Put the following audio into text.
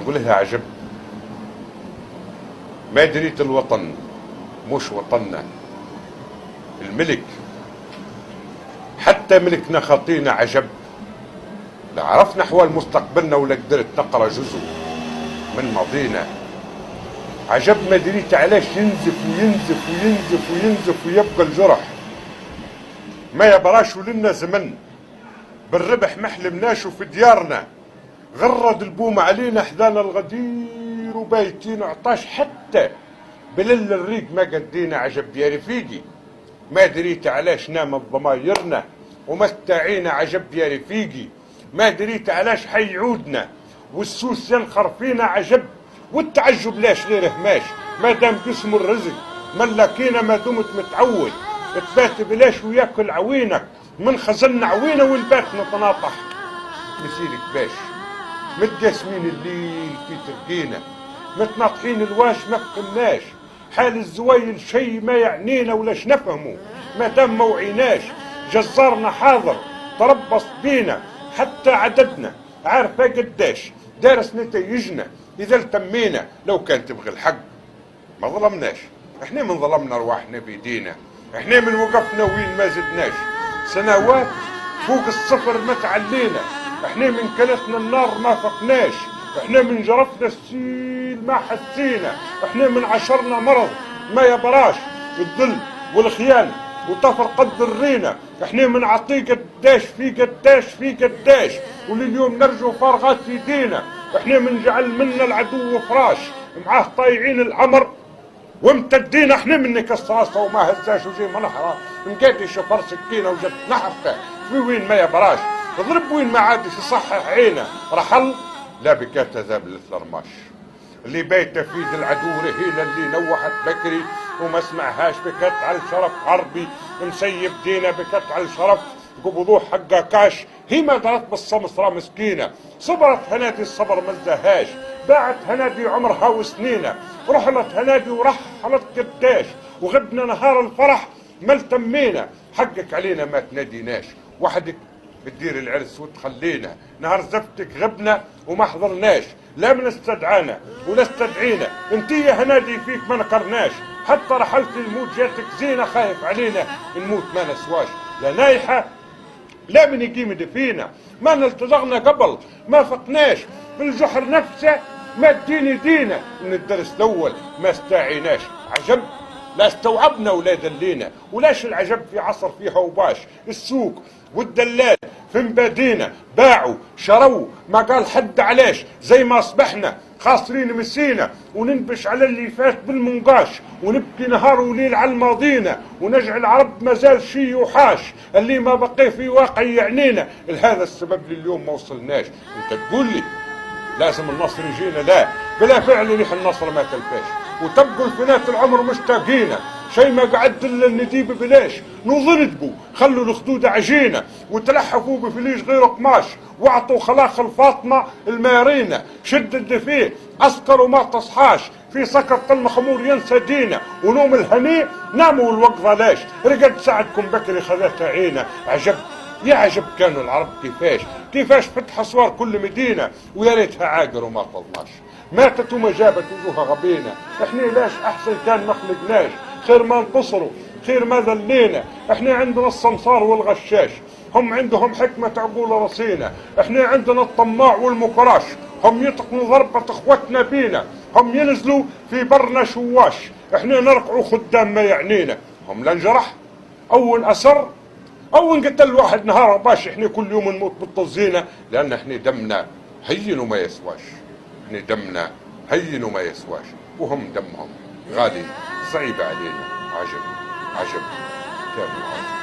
نقول لها عجب، ما دريت الوطن مش وطننا، الملك حتى ملكنا خطينا عجب، لا عرفنا احوال مستقبلنا ولا قدرت نقرا جزء من ماضينا. عجب ما دريت علاش ينزف وينزف وينزف وينزف ويبقى الجرح، ما يبراش ولنا زمن بالربح ما حلمناش وفي ديارنا غرد البوم علينا حذانا الغدير وبايتين عطاش، حتى بلل الريق ما قدينا. عجب يا رفيقي ما دريت علاش نامت ضمايرنا وما استعينا. عجب يا رفيقي ما دريت علاش حيعودنا والسوس ينخر فينا. عجب والتعجب لاش غيره ماش، ما دام جسم الرزق ملكينا ما دمت متعود تبات بلاش وياكل عوينك من خزن عوينه والبات نتناطح مسيرك باش. متقاسمين الليل في ترقينا متناطحين الواش ما فهمناش، حال الزوايل شي ما يعنينا ولاش نفهمه ما دام ما وعيناش. جزارنا حاضر تربص بينا حتى عددنا عارفه قداش دارس نتيجنا اذا التمينا. لو كان تبغي الحق ما ظلمناش، احنا من ظلمنا رواحنا بيدينا، احنا من وقفنا وين ما زدناش. سنوات فوق الصفر ما تعلينا، احنا من كلتنا النار ما فقناش، احنا من جرفنا السيل ما حسينا، احنا من عشرنا مرض ما يبراش الذل والخيانة وطفر قد الرينا، احنا من عطيه قداش في قداش في قداش ولليوم نرجو فارغات في دينا. احنا من جعل منا العدو فراش معاه طايعين الامر وامتدين، احنا من كسراسه وما هزاش وجي منحره مقادي شفر سكينه وجت نحفه في وين ما يبراش، ضرب وين ما عادش يصحح عينه. رحل لا بكات ذاب للثرماش اللي بايته في يد العدو رهينه اللي نوحت بكري وما سمعهاش بكت على الشرف حربي مسيب دينا بكت على الشرف قبضوه حقا كاش. هي ما درت بالصمصرة مسكينة صبرت هنادي الصبر ما زهاش، باعت هنادي عمرها وسنينة رحلت هنادي ورحلت قداش وغبنا نهار الفرح ما التمينا. حقك علينا ما تناديناش وحدك بتدير العرس وتخلينا، نهار زفتك غبنا وما حضرناش، لا من استدعانا ولا استدعينا. انتي يا هنادي فيك ما نكرناش، حتى رحلت الموت جاتك زينة خايف علينا الموت ما نسواش. لا نايحة لا من يقيم دفينا، ما نلتزغنا قبل ما فقناش في الجحر نفسه ما تديني دينا. من الدرس الاول ما استعيناش. عجب لا استوعبنا ولا دلينا، ولاش العجب في عصر فيها وباش السوق والدلال في مبادينا باعوا شروا ما قال حد علاش، زي ما اصبحنا خاسرين مسينا وننبش على اللي فات بالمنقاش ونبكي نهار وليل على الماضينا ونجعل عرب ما زال شي يوحاش اللي ما بقي في واقع يعنينا. لهذا السبب لليوم ما وصلناش. انت تقول لي لازم النصر يجينا، لا بلا فعل ريح النصر ما تلفاش وتبقوا الفنات العمر مشتاقينا. شي ما قعد الا النديب بلاش نضربوا خلوا الخدود عجينه وتلحفوا بفليش غير قماش واعطوا خلاخ الفاطمه المارينه. شد اللي فيه عسكر وما تصحاش في سكر المخمور ينسى دينا ونوم الهنيء ناموا والوقظه لاش رقد سعدكم بكري خذتها عينه. عجب يا عجب كانوا العرب كيفاش فتح اسوار كل مدينه ويا ريتها عاقر وما طلناش، ماتت وما جابت وجوها غبينا. احنا لاش احسن كان ما خلقناش، خير ما انتصروا خير ما ذلينا. احنا عندنا السمسار والغشاش هم عندهم حكمة عقول رصينا، احنا عندنا الطماع والمكراش هم يطقنوا ضربة اخوتنا بينا، هم ينزلوا في برنا شواش احنا نرقعوا خدام ما يعنينا. هم لا انجرح او انأسر او انقتل واحد نهار باش احنا كل يوم نموت بالطزينة، لان احنا دمنا هين وما يسواش، احنا دمنا هين وما يسواش وهم دمهم غالي صعيب علينا. عجب عجب كانوا عجب.